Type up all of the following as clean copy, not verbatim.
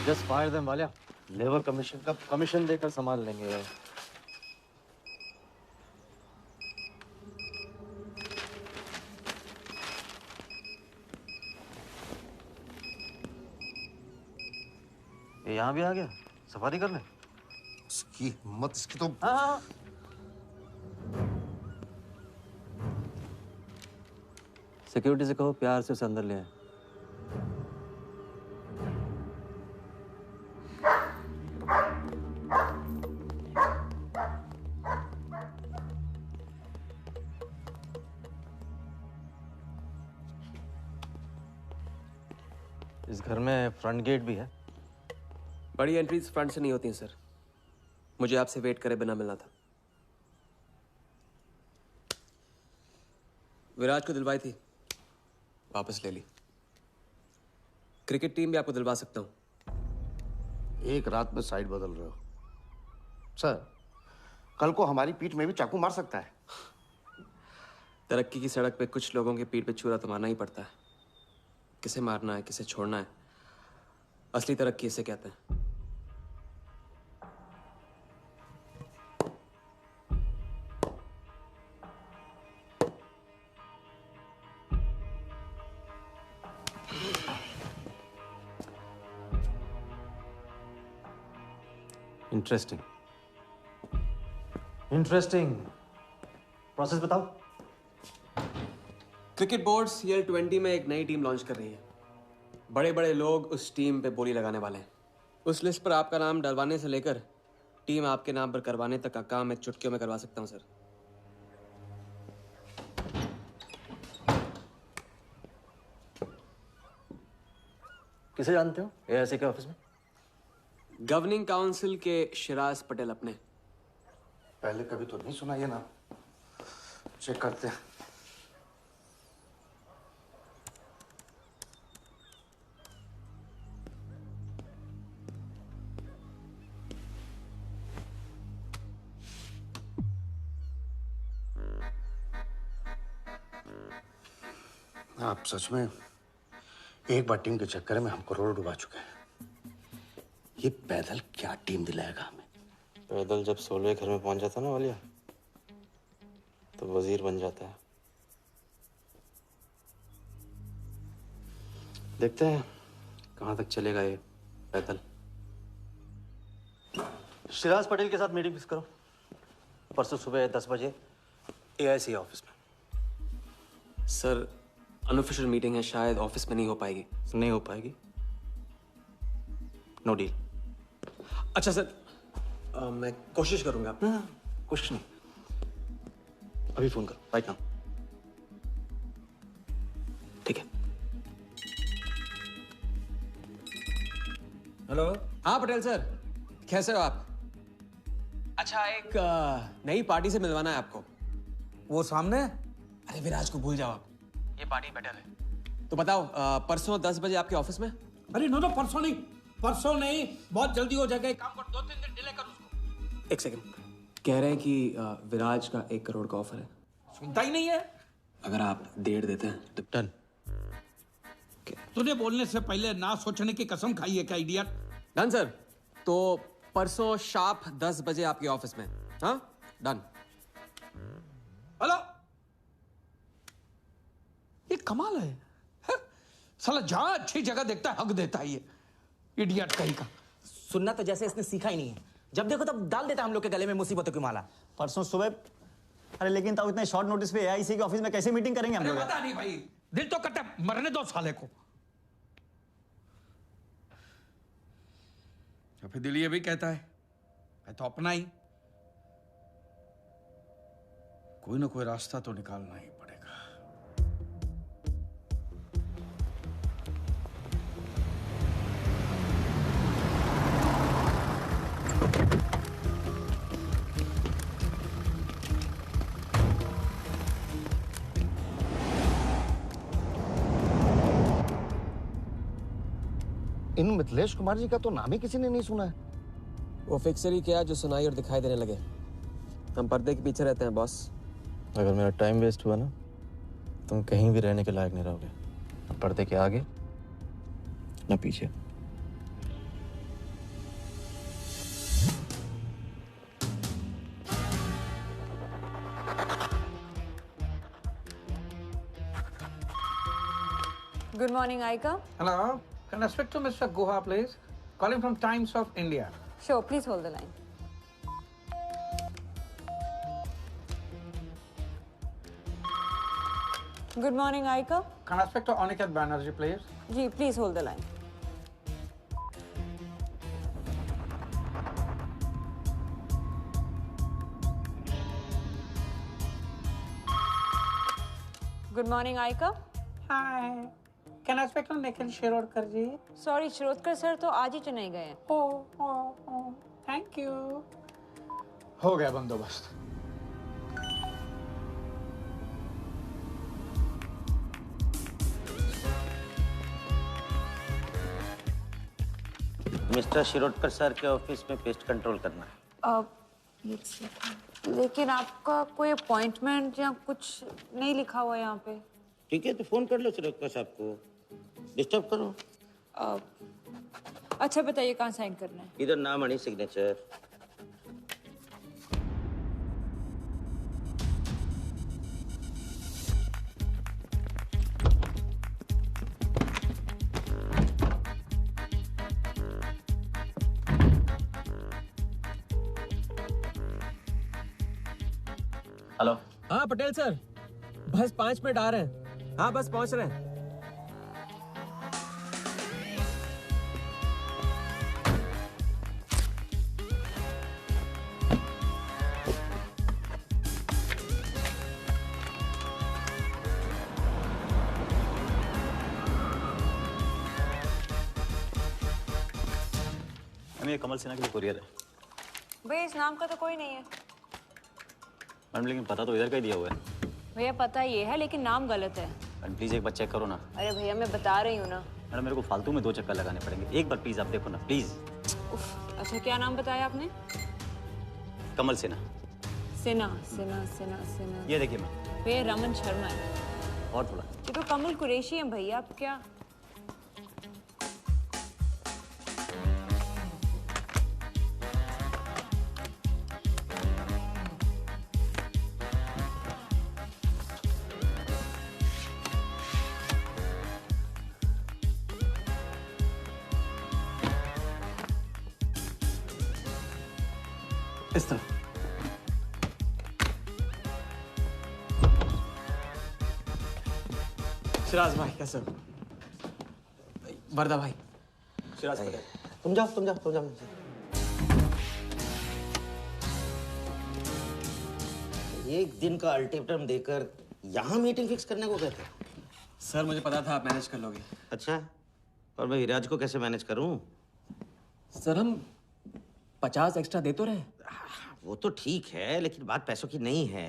Just fire them Walia. Labour commission का commission देकर संभाल लेंगे। ये यहाँ भी आ गया सफारी करने। इसकी हिम्मत, इसकी तो। हाँ। सिक्योरिटी से कहो प्यार से उसे अंदर ले आए। इस घर में फ्रंट गेट भी है। बड़ी एंट्रीज फ्रंट से नहीं होती हैं सर। मुझे आपसे वेट करे बिना मिलना था। विराज को दिलवाई थी, वापस ले ली। क्रिकेट टीम भी आपको दिलवा सकता हूं। एक रात में साइड बदल रहे हो सर। कल को हमारी पीठ में भी चाकू मार सकता है। तरक्की की सड़क पे कुछ लोगों की पीठ पे छुरा तो मारना ही पड़ता है। किसे मारना है, किसे छोड़ना है, असली तरक्की इसे कहते हैं। Interesting interesting. प्रोसेस बताओ। क्रिकेट बोर्ड CL20 में एक नई टीम लॉन्च कर रही है। बड़े बड़े लोग उस टीम पे बोली लगाने वाले हैं। उस लिस्ट पर आपका नाम डलवाने से लेकर टीम आपके नाम पर करवाने तक का काम मैं चुटकियों में करवा सकता हूं सर। किसे जानते हो AIC के ऑफिस में? गवर्निंग काउंसिल के शिराज पटेल अपने। पहले कभी तो नहीं सुना ये नाम। चेक करते हैं। आप सच में एक बार टीम के चक्कर में हम करोड़ों डुबा चुके हैं। ये पैदल क्या टीम दिलाएगा हमें? पैदल जब 16वें घर में पहुंच जाता ना वालिया, तो वजीर बन जाता है। देखते हैं कहां तक चलेगा ये पैदल। शिराज पटेल के साथ मीटिंग फिक्स करो परसों सुबह 10 बजे AIC ऑफिस में। सर अनऑफिशियल मीटिंग है, शायद ऑफिस में नहीं हो पाएगी। नहीं हो पाएगी? No deal. अच्छा सर, मैं कोशिश करूंगा। कुछ नहीं, अभी फोन करो राइट नाउ। ठीक है। हेलो। हाँ पटेल सर, कैसे हो आप? अच्छा, एक नई पार्टी से मिलवाना है आपको। वो सामने? अरे विराज को भूल जाओ आप, ये पार्टी बेटर है। तो बताओ परसों 10 बजे आपके ऑफिस में? अरे नो नो, परसों नहीं, बहुत जल्दी हो जाएगा। एक काम कर, 2-3 दिन डिले कर उसको। एक सेकंड, कह रहे हैं कि विराज का 1 करोड़ का ऑफर है। सुनता ही नहीं है। अगर आप 1.5 देते हैं तो डन। तूने बोलने से पहले ना सोचने की कसम खाई है क्या इडियट? Done sir. तो परसों शार्प 10 बजे आपके ऑफिस में। हाँ डन। हेलो। ये कमाल है, साला जहां अच्छी जगह देखता है हक देता है ये इडियट कहीं का। सुनना तो जैसे इसने सीखा ही नहीं है। जब देखो तब डाल देता हम लोग के गले में मुसीबतों की माला। परसों सुबह। अरे लेकिन तब इतने शॉर्ट नोटिस पे AIC के ऑफिस में कैसे मीटिंग करेंगे हम अरे लोग? पता नहीं भाई, दिल तो कटे, मरने दो साले को। या फिर दिल ये भी कहता है मैं तो अपना ही। कोई ना कोई रास्ता तो निकालना ही पड़ेगा। इन मिथिलेश कुमार जी का तो नाम ही किसी ने नहीं सुना है। वो फिक्सर ही क्या जो सुनाई और दिखाई देने लगे। हम पर्दे के पीछे रहते हैं बॉस। अगर मेरा टाइम वेस्ट हुआ ना, तुम कहीं भी रहने के लायक नहीं रहोगे। न पर्दे के आगे न पीछे। Good morning, Aika. Hello. Can I speak to Mr. Guha, please? Calling from Times of India. Sure, please hold the line. Good morning, Aika. Can I speak to Aniket Banerjee, please? Ji, please hold the line. Good morning, Aika. Hi. Can I speak to Nikhil Shirodkar ji? Sorry, Shirodkar sir तो आज ही चेन्नई गए हैं. Oh. Thank you. हो गया बंदोबस्त. Mister Shirodkar sir के office में pest control करना है. लेकिन आपका कोई अपॉइंटमेंट या कुछ नहीं लिखा हुआ यहाँ पे. ठीक है, तो फोन कर लो शिरोडकर साहब को. डिस्टर्ब करो. अच्छा बताइए कहाँ साइन करना है. इधर नाम आनी सिग्नेचर. हेलो. हाँ पटेल सर, बस 5 मिनट आ रहे हैं. हाँ बस पहुंच रहे हैं. मैम, ये कमल सिन्हा के लिए कुरियर है. भैया इस नाम का तो कोई नहीं है. मैडम लेकिन पता तो इधर का ही दिया हुआ है. भैया पता ये है लेकिन नाम गलत है. मैडम प्लीज़ एक बार चेक करो ना. अरे भैया मैं बता रही हूँ ना. मैडम मेरे को फालतू में 2 चक्कर लगाने पड़ेंगे. एक बार प्लीज़ आप देखो ना, प्लीज़. अच्छा क्या नाम बताया आपने. कमल सिन्हा. सिन्हा. ये देखिए मैम. भैया रमन शर्मा है. और थोड़ा. ये तो कमल कुरैशी है भैया. आप क्या. इस तरह. शिराज भाई कैसे हो? वर्दा भाई. शिराज पटेल. तुम जाओ. एक दिन का अल्टीमेटम देकर यहाँ मीटिंग फिक्स करने को कहते हैं. सर मुझे पता था आप मैनेज कर लोगे. अच्छा, और मैं विराज को कैसे मैनेज करूं? सर हम 50 एक्स्ट्रा दे तो रहे. वो तो ठीक है, लेकिन बात पैसों की नहीं है.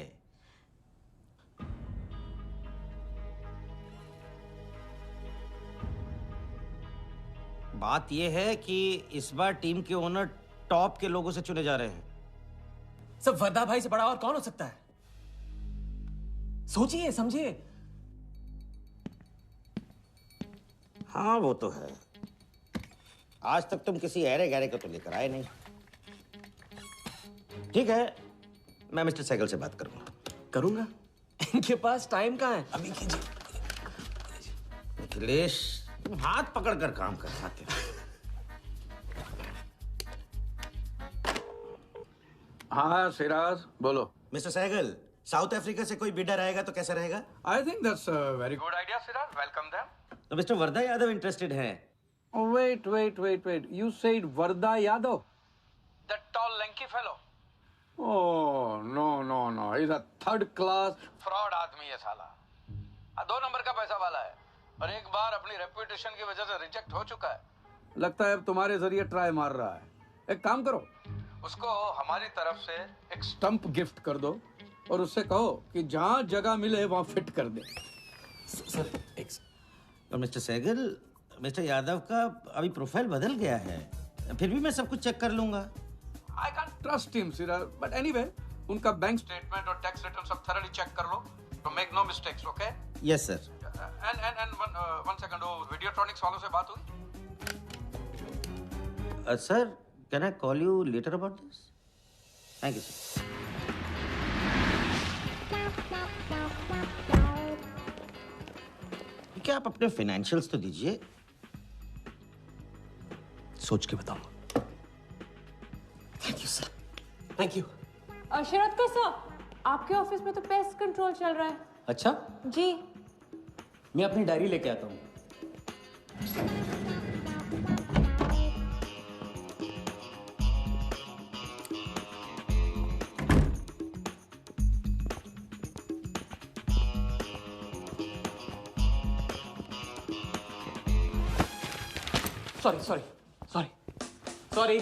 बात यह है कि इस बार टीम के ओनर टॉप के लोगों से चुने जा रहे हैं. सब वर्दा भाई से बड़ा और कौन हो सकता है. सोचिए समझिए. हाँ वो तो है. आज तक तुम किसी ऐरे गैरे को तो लेकर आए नहीं. ठीक है, मैं मिस्टर सहगल से बात करूंगा. करूंगा. इनके पास टाइम कहाँ है. अभी कीजिए. अखिलेश, तुम हाथ पकड़कर काम कर खाते हो. हाँ सिराज बोलो. मिस्टर सहगल, साउथ अफ्रीका से कोई बिडर आएगा तो कैसा रहेगा? I think that's a very good idea, Siraj. Welcome them. तो मिस्टर वर्दा यादव इंटरेस्टेड हैं. Oh, wait. You said Varda Yadav? That tall, lanky fellow? Oh, no. He's a third class fraud आदमी है साला. 2 नंबर का पैसा वाला है. और एक बार अपनी रेपुटेशन की वजह से रिजेक्ट हो चुका है. लगता है अब तुम्हारे जरिए ट्राई मार रहा है. एक काम करो, उसको हमारी तरफ से एक स्टंप गिफ्ट कर दो और उससे कहो कि जहाँ जगह मिले वहाँ फिट कर दे. सर एक और मिस्टर सहगल, मिस्टर यादव का अभी प्रोफाइल बदल गया है. फिर भी मैं सब कुछ चेक कर लूंगा. I can't trust him, Siraj. But anyway, उनका बैंक स्टेटमेंट और टैक्स रिटर्न सब thoroughly चेक कर लो. To make no mistakes, okay? Yes sir. And one second, वो वीडियोट्रॉनिक्स वालों से बात हुई? Sir, can I call you later about this? Thank you sir. के आप अपने फाइनेंशियल्स तो दीजिए। सोच के बताऊंगा। Thank you sir, thank you. Sharad का सर, आपके ऑफिस में तो पेस्ट कंट्रोल चल रहा है। अच्छा, जी। मैं अपनी डायरी लेके आता हूँ। सॉरी।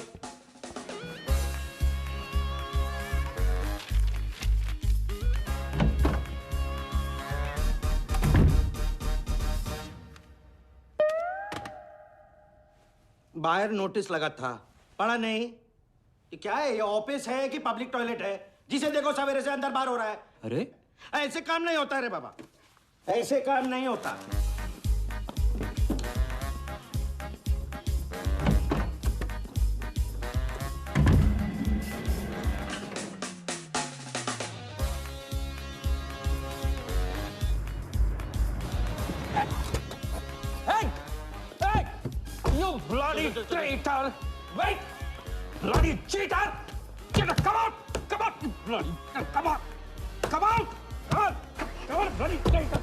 बाहर नोटिस लगा था, पढ़ा नहीं? ये क्या है? ये ऑफिस है कि पब्लिक टॉयलेट है? जिसे देखो सवेरे से अंदर बाहर हो रहा है। अरे ऐसे काम नहीं होता रे बाबा, ऐसे काम नहीं होता। You bloody traitor! Wait! Bloody cheater! Get up! Come out! Come out! You bloody! Come on! Come out! Come on! Come on, bloody traitor!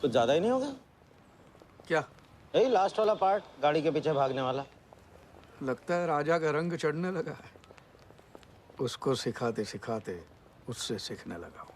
कुछ ज्यादा ही नहीं होगा? क्या यही लास्ट वाला पार्ट, गाड़ी के पीछे भागने वाला। लगता है राजा का रंग चढ़ने लगा है। उसको सिखाते सिखाते उससे सीखने लगा हूं।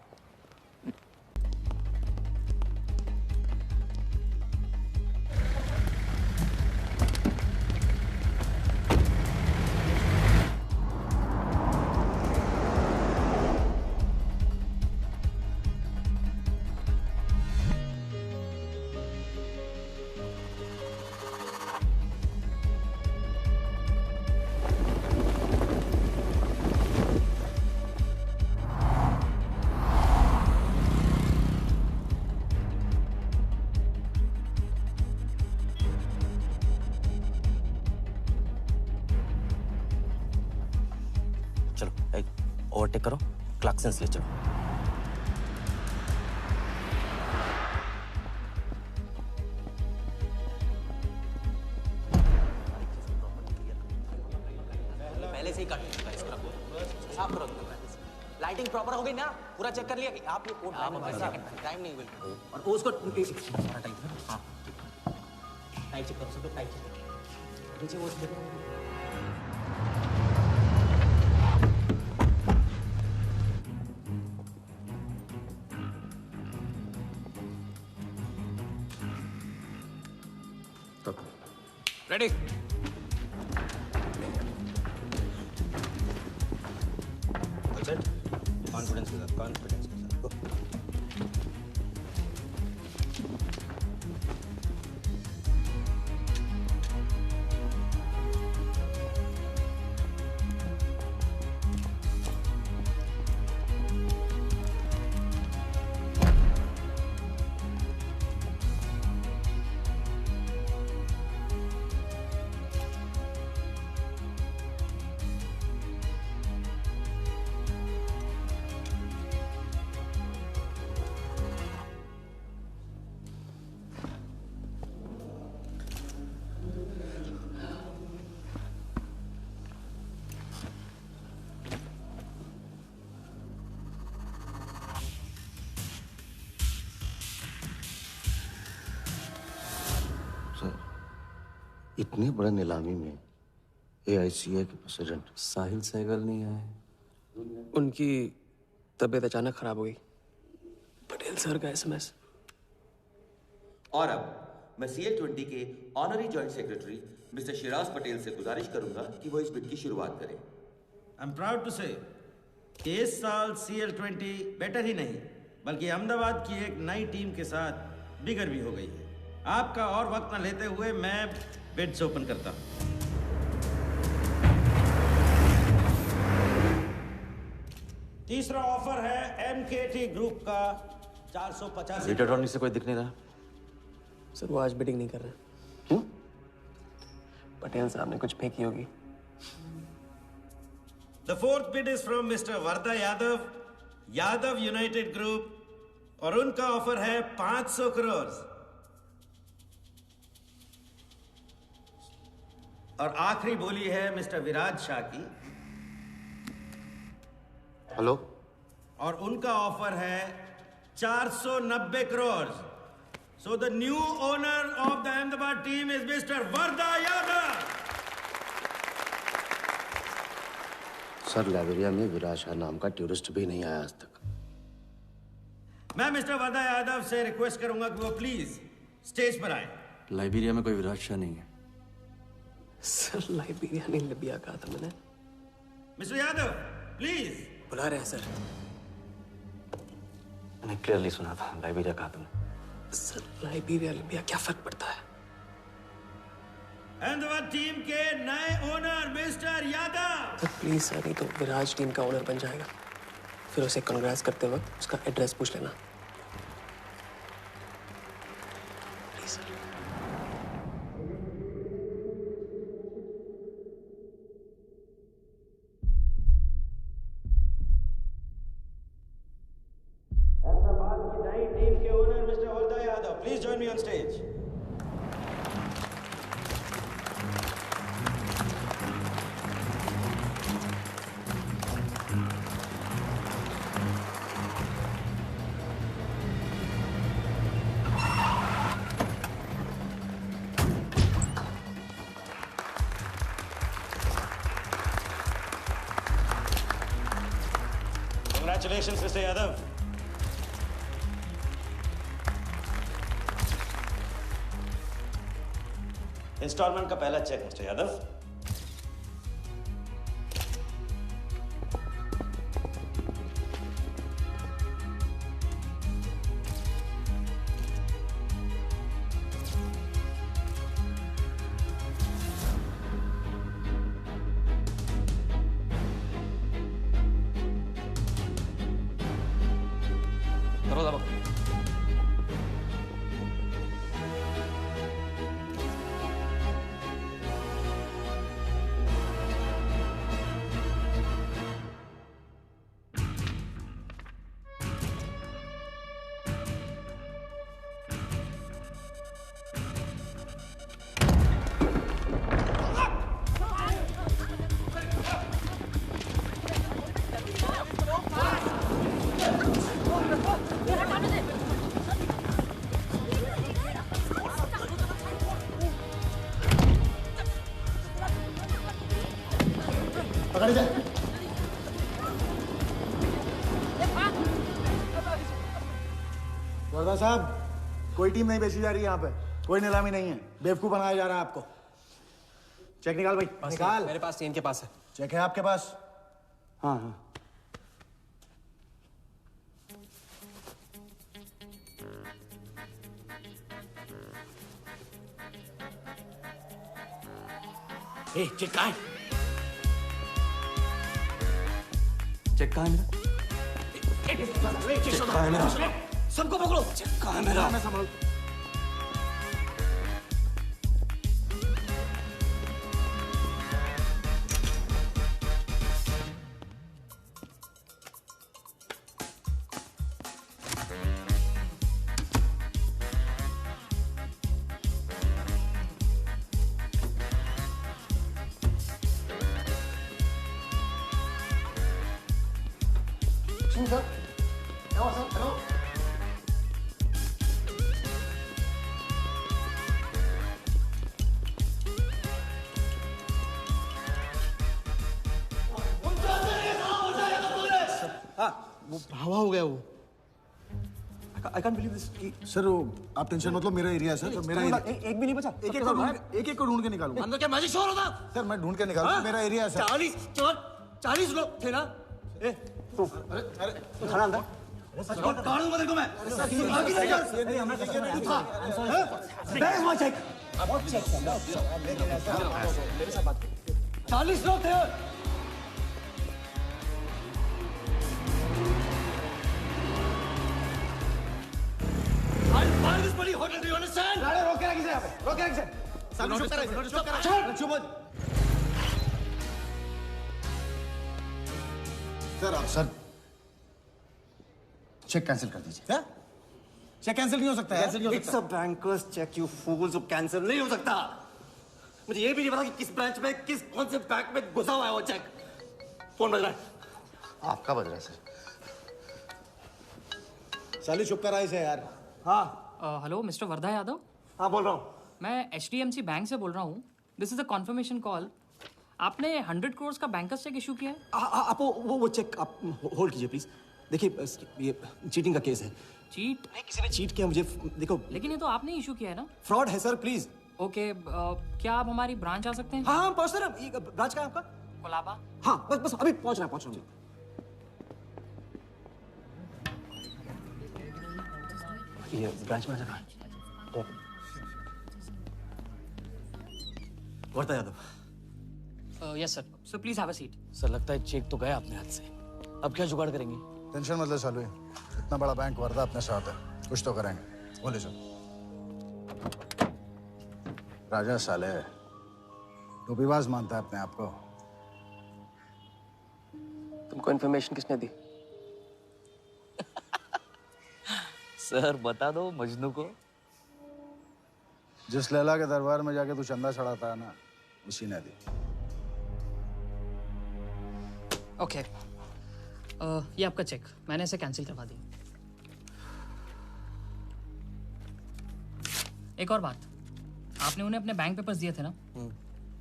चलो ओवरटेक करो, क्लार्कसन्स ले चलो। पहले से ही कट चुका है, इसको रखो, साफ करो। लाइटिंग प्रॉपर हो गई ना? पूरा चेक कर लिया कि आप ये कोड टाइम नहीं बिल्कुल। और उसको सारा टाइम, हाँ टाइट चेक करो, सब टाइट चेक करो। नीचे वो देखो। रेडी? कॉन्फिडेंस के साथ, कॉन्फिडेंस के साथ। इतनी बड़ी नीलामी में AICA के प्रेसिडेंट साहिल सहगल नहीं आए। उनकी तबीयत अचानक खराब हो गई। पटेल सर का SMS। और अब मैं CL20 के honorary joint secretary mister Shiraz Patel से गुजारिश करूंगा कि वो इस बिट की शुरुआत करें। आई एम प्राउड टू से कि इस साल CL20 बेटर ही नहीं बल्कि अहमदाबाद की एक नई टीम के साथ बिगर भी हो गई है। आपका और वक्त न लेते हुए मैं बिड्स ओपन करता हूं। तीसरा ऑफर है MKT ग्रुप का 450। रीड अटॉर्नी से कोई दिख नहीं रहा। सर वो आज बिडिंग नहीं कर रहे। क्यों? पटेल साहब ने कुछ फेंकी होगी। The fourth bid is from Mr. Varda Yadav Yadav United group और उनका ऑफर है 500 करोड़। और आखिरी बोली है मिस्टर विराज शाह की। हेलो। और उनका ऑफर है 490 crore. So the new owner of the Ahmedabad team is mister Varda Yadav. Sir, Liberia में विराज शाह नाम का टूरिस्ट भी नहीं आया आज तक। मैं मिस्टर वर्दा यादव से रिक्वेस्ट करूंगा कि वो प्लीज स्टेज पर आए। लाइबेरिया में कोई विराज शाह नहीं है सर। लाइबेरिया नहीं, लिबिया कहा था मैंने। Mister Yadav please. बुला रहे हैं सर। मैंने क्लियरली सुना था, लाइबेरिया कहा तुमने। सर लाइबेरिया लिबिया क्या फर्क पड़ता है? अहमदाबाद टीम के नए owner mister Yadav. Sir please sir, नहीं तो विराज टीम का ओनर बन जाएगा। फिर उसे कांग्रेस करते वक्त उसका एड्रेस पूछ लेना प्लीज सर। अहमदाबाद की नई टीम के owner mister Varda Yadav, please join me on stage. Congratulations, Mr. Yadav. Installment का पहला चेक मिस्टर यादव। वर्दा साहब, कोई टीम नहीं बेची जा रही है यहाँ पे। कोई नीलामी नहीं है। बेवकूफ बनाया जा रहा है आपको। चेक निकाल भाई, निकाल। मेरे पास, इनके पास है। चेक है आपके पास? हाँ हाँ। चेक कहाँ है? चेक कहाँ है मेरा? चेक कहाँ है मेरा? सबको पकड़ो। चेक कहाँ है मेरा? मैं संभाल। Sir, hello. वो हवा हो गया वो। I can't believe this. Sir वो आप टेंशन मत लो, मेरा एरिया है सर। तो मेरा एरिया एक भी नहीं बचा। एक को ढूंढ के निकालूंगा। अंदर क्या मैजिक शोर होता? सर मैं ढूंढ के निकालूंगा। मेरा एरिया है सर। 40 लोग थे ना? खाना अंदर। काढूंगा तेरे को मैं। Where is my check? 40 लोग थे। I'll this bloody hotel, do you understand? रोक के रखिए यहाँ पे। रोक के रखिए। सामने चुप करा। चुप। सर आप सर चेक कैंसिल कर दीजिए। क्या? चेक कैंसिल नहीं हो सकता है? कैंसिल नहीं हो It's a banker's check, you fools, जो कैंसिल नहीं हो सकता। मुझे ये भी नहीं पता कि किस ब्रांच में, कौन से बैंक में घुसा हुआ है वो चेक। फोन बज रहा है। आपका बज रहा है सर। साली चुप कर इसे यार। हाँ हेलो मिस्टर वर्धा यादव। हाँ बोल रहा हूँ। मैं HDMC बैंक से बोल रहा हूँ। This is a confirmation call. आपने 100 करोड़ का बैंकर्स चेक इशू किया है? आप वो चेक आप होल्ड कीजिए प्लीज। देखिए ये चीटिंग का केस है। चीट? नहीं, किसी ने चीट किया मुझे, देखो। लेकिन ये तो आपने इशू किया है ना? फ्रॉड है सर, प्लीज। ओके, क्या आप हमारी ब्रांच आ सकते हैं? हाँ पहुँच रहे हैं। ब्रांच का है आपका? कोलाबा। हाँ बस अभी पहुँच रहा हूँ। ये ब्रांच में जगह। Wardha Yadav. Yes sir. So please have a seat. Sir लगता है चेक तो गया अपने हाथ से, अब क्या जुगाड़ करेंगे? टेंशन मत ले सालू, इतना बड़ा बैंक वर्धा अपने साथ है, कुछ तो करेंगे। बोले सर। राजा साले टोपीबाज मानता है अपने आप को। तुमको इन्फॉर्मेशन किसने दी? सर बता दो मजनू को। जिस लैला के दरबार में जाके तू चंदा चढ़ाता है ना, उसी ने दी। ओके, ये आपका चेक, मैंने इसे कैंसिल करवा दिया। एक और बात, आपने उन्हें अपने बैंक पेपर्स दिए थे ना?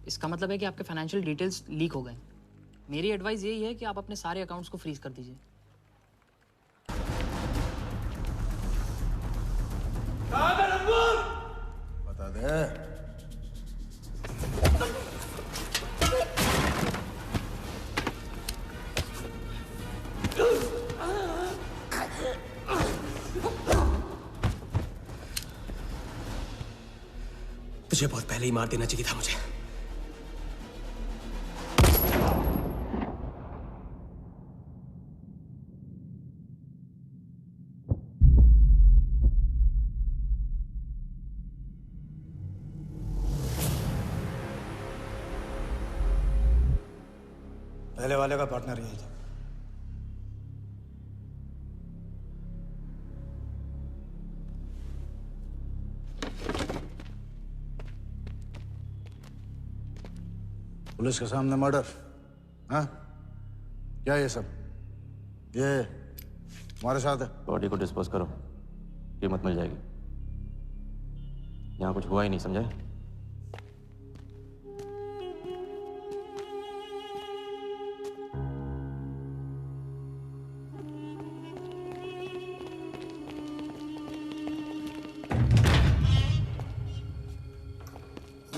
इसका मतलब है कि आपके फाइनेंशियल डिटेल्स लीक हो गए। मेरी एडवाइस यही है कि आप अपने सारे अकाउंट्स को फ्रीज कर दीजिए। बता दे। तुझे बहुत पहले ही मार देना चाहिए था मुझे। पहले वाले का पार्टनर यही था। पुलिस के सामने मर्डर, हाँ? क्या ये सब? ये तुम्हारे साथ है? बॉडी को डिस्पोज करो, कीमत मिल जाएगी। यहाँ कुछ हुआ ही नहीं, समझे?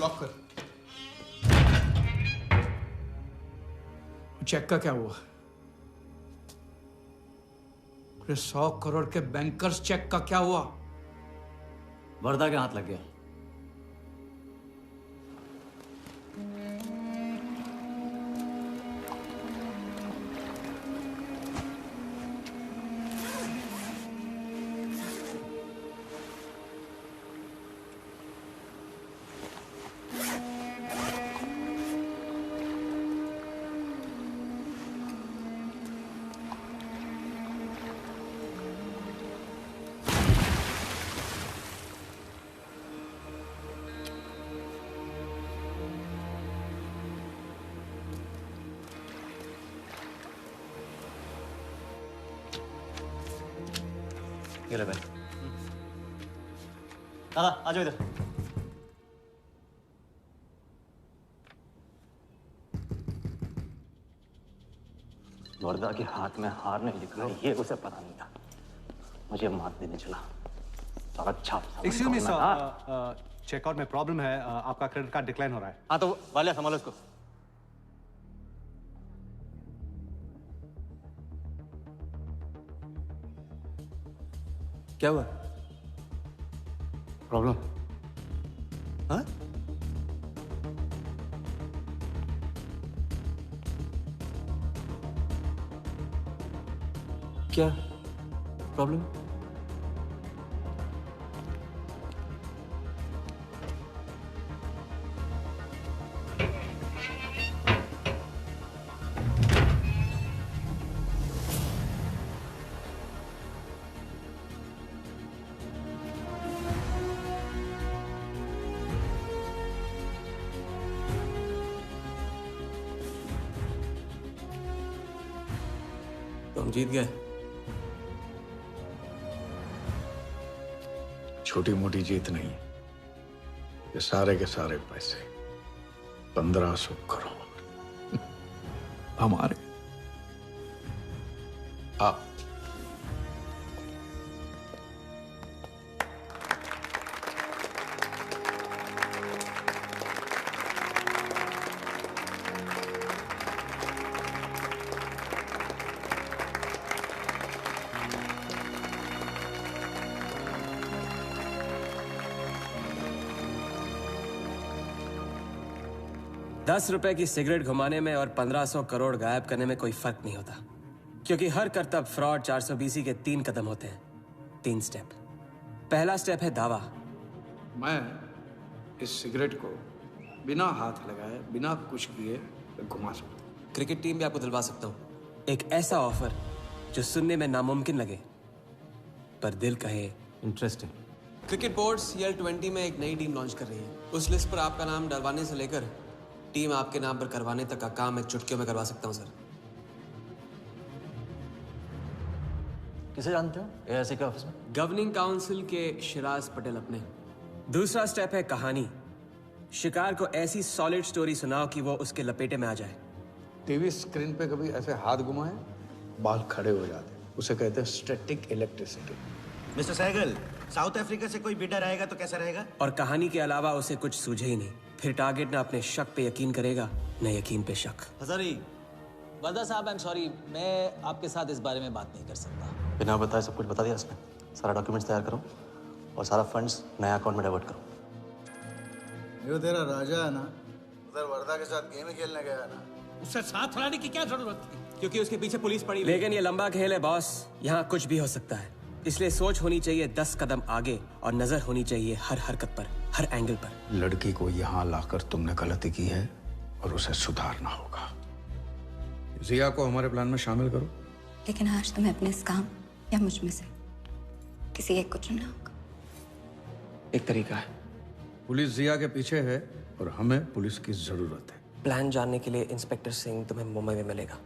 लॉक कर। चेक का क्या हुआ? 100 करोड़ के बैंकर्स चेक का क्या हुआ? वर्धा के हाथ लग गया। ये ले भाई। दादा आ जाओ इधर। वर्धा के हाथ में हार नहीं दिख रहा, ये उसे पता नहीं था। मुझे मात देने चला। अच्छा एक्सक्यूज मी सर, चेकआउट में प्रॉब्लम है, आपका क्रेडिट कार्ड डिक्लाइन हो रहा है। हाँ तो वाले संभालो इसको। क्या हुआ? प्रॉब्लम? हाँ? क्या प्रॉब्लम? तो हम जीत गए। छोटी मोटी जीत नहीं, ये सारे के सारे पैसे 1500 करोड़ हमारे। आप ₹10 की सिगरेट घुमाने में और 1500 करोड़ गायब करने में कोई फर्क नहीं होता, क्योंकि हर करतब फ्रॉड 420 के 3 कदम होते हैं, 3 स्टेप। पहला स्टेप है दावा। मैं इस सिगरेट को बिना हाथ लगाए, बिना कुछ किए घुमा सकता हूँ। क्रिकेट टीम भी आपको दिलवा सकता हूँ एक ऐसा ऑफर जो सुनने में नामुमकिन लगे पर दिल कहे इंटरेस्टिंग। क्रिकेट बोर्ड CL20 में एक नई टीम लॉन्च कर रही है। उस लिस्ट पर आपका नाम डलवाने से लेकर टीम आपके नाम पर करवाने तक का काम मैं चुटकियों में करवा सकता हूँ सर। किसे जानते हो AIC के ऑफिस में? गवर्निंग काउंसिल के शिराज पटेल अपने। दूसरा स्टेप है कहानी। शिकार को ऐसी सॉलिड स्टोरी सुनाओ कि वो उसके लपेटे में आ जाए। टीवी स्क्रीन पे कभी ऐसे हाथ घुमाए, बाल खड़े हो जाते, उसे कहते हैं static electricity. Mister Sehgal, South Africa से कोई बिडर आएगा तो कैसा रहेगा? और कहानी के अलावा उसे कुछ सूझे ही नहीं। फिर टारगेट न अपने शक पे यकीन करेगा, न यकीन पे शक। हजारी, वर्दा साहब, आई एम सॉरी, मैं आपके साथ इस बारे में बात नहीं कर सकता। बिना बताए सब कुछ बता दिया इसने। सारा डॉक्यूमेंट्स तैयार करो और सारा फंड्स नया अकाउंट में डाइवर्ट करो। जो तेरा राजा है ना, उधर वर्दा के साथ गेम ही खेलने गया है ना, उससे साथ लाने की क्या जरूरत थी? क्योंकि उसके पीछे पुलिस पड़ी। लेकिन ये लंबा खेल है बॉस, यहाँ कुछ भी हो सकता है। इसलिए सोच होनी चाहिए 10 कदम आगे और नजर होनी चाहिए हर हरकत पर, हर एंगल पर। लड़की को यहाँ लाकर तुमने गलती की है और उसे सुधारना होगा। जिया को हमारे प्लान में शामिल करो। लेकिन आज तुम्हें अपने इस काम या मुझ में से किसी एक को चुनना होगा। एक तरीका है। पुलिस जिया के पीछे है और हमें पुलिस की जरूरत है। प्लान जानने के लिए इंस्पेक्टर सिंह तुम्हें मुंबई में मिलेगा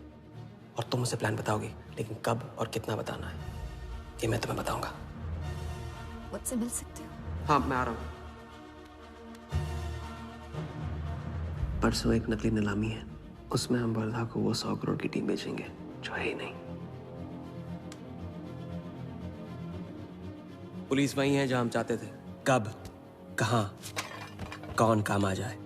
और तुम उसे प्लान बताओगे, लेकिन कब और कितना बताना है ये मैं तुम्हें बताऊंगा। मुझसे मिल सकते हो? हाँ, मैं आ रहा हूँ। परसों एक नकली नीलामी है, उसमें हम वर्धा को वो 100 करोड़ की टीम बेचेंगे जो है ही नहीं। पुलिस वही है जहां हम चाहते थे। कब, कहां, कौन काम आ जाए।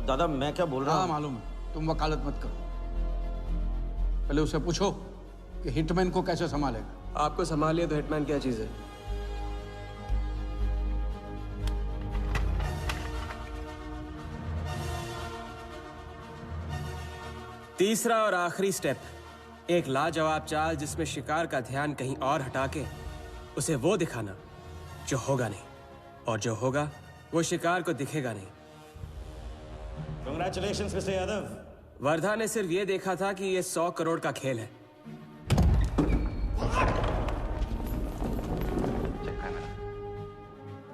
दादा, मैं क्या बोल रहा हूँ? हाँ मालूम है, तुम वकालत मत करो। पहले उसे पूछो कि हिटमैन को कैसे संभालेगा। आपको संभालिए तो हिटमैन क्या चीज है? तीसरा और आखिरी स्टेप, एक लाजवाब चाल जिसमें शिकार का ध्यान कहीं और हटा के उसे वो दिखाना जो होगा नहीं, और जो होगा वो शिकार को दिखेगा नहीं। Congratulations, mister Yadav. वर्धा ने सिर्फ ये देखा था कि ये 100 करोड़ का खेल है।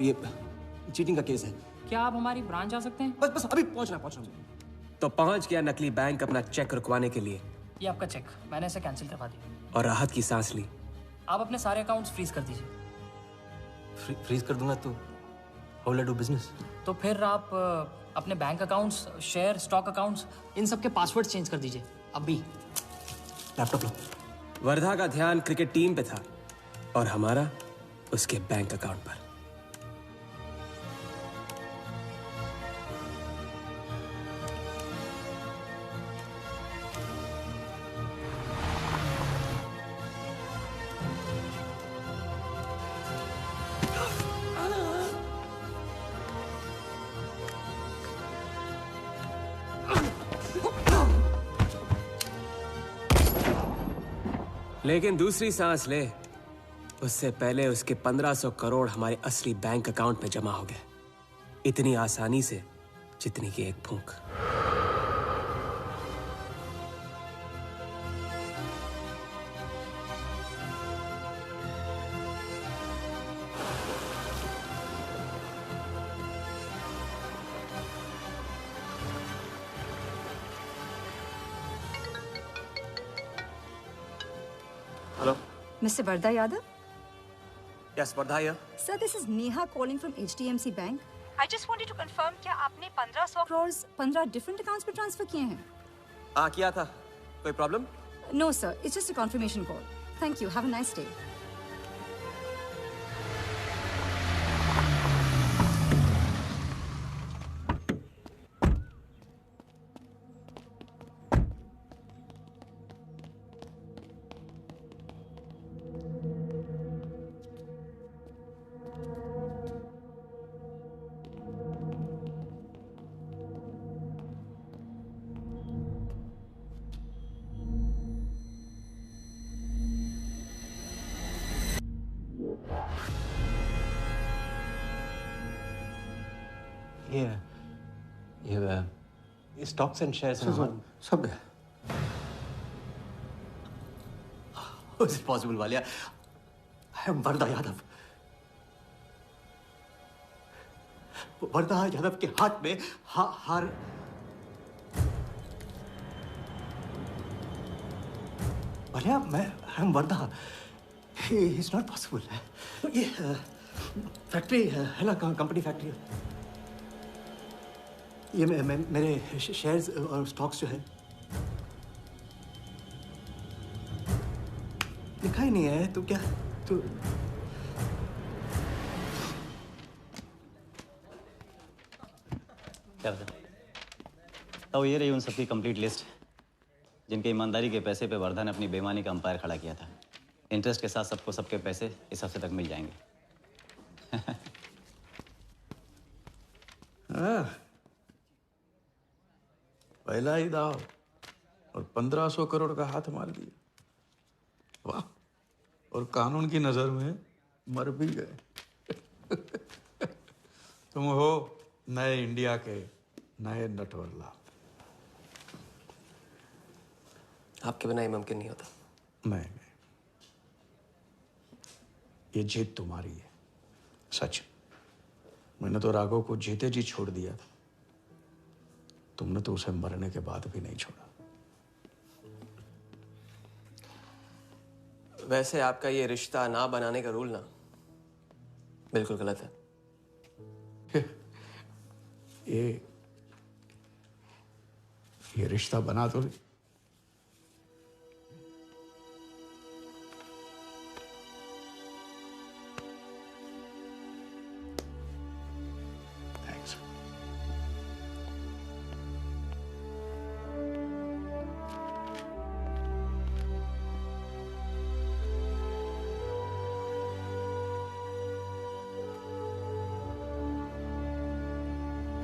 ये चीटिंग का केस है। क्या आप हमारी ब्रांच आ सकते हैं? बस अभी पहुंच रहा तो पहुंच गया नकली बैंक अपना चेक रुकवाने के लिए। ये आपका चेक, मैंने इसे कैंसिल करवा दिया और राहत की सांस ली। आप अपने सारे अकाउंट्स फ्रीज कर दीजिए। फ्रीज कर दूंगा तो how will I do business? तो फिर आप अपने bank accounts, share, stock accounts, इन सब के पासवर्ड चेंज कर दीजिए अभी। लैपटॉप लो। वर्धा का ध्यान क्रिकेट टीम पे था और हमारा उसके बैंक अकाउंट पर। लेकिन दूसरी सांस ले उससे पहले उसके 1500 करोड़ हमारे असली बैंक अकाउंट में जमा हो गए, इतनी आसानी से जितनी कि एक फूंक। Mr. Varda Yadav? Yes, Vardha here. Sir, this is Neha calling from HDMC Bank. I just wanted to confirm क्या आपने 1500 crores 15 different accounts पे ट्रांसफर किए हैं? हाँ किया था. कोई problem? No, sir. It's just a confirmation call. Thank you. Have a nice day. ये स्टॉक्स एंड शेयर्स सब गया. How is it possible, Valia? I am Varda Yadav. वर्दा यादव के हाथ में हार. Valia, I am Varda. It's not possible. ये factory है ना, कंपनी फैक्ट्री. ये मेरे शेयर्स और स्टॉक्स जो है लिखा ही नहीं है. तो क्या तो क्या बता? तो ये रही उन सबकी कंप्लीट लिस्ट जिनके ईमानदारी के पैसे पे वर्धा ने अपनी बेईमानी का अंपायर खड़ा किया था. इंटरेस्ट के साथ सबको सबके पैसे इस हफ्ते तक मिल जाएंगे. पहला ही दाव और 1500 करोड़ का हाथ मार दिया. वाह. और कानून की नजर में मर भी गए. तुम हो नए इंडिया के नए नटवरलाल. आपके बिना ये मुमकिन नहीं होता. नहीं. ये जीत तुम्हारी है. सच. मैंने तो राघव को जीते जी छोड़ दिया था. तुमने तो उसे मरने के बाद भी नहीं छोड़ा. वैसे आपका ये रिश्ता ना बनाने का रूल ना बिल्कुल गलत है. ये रिश्ता बना तो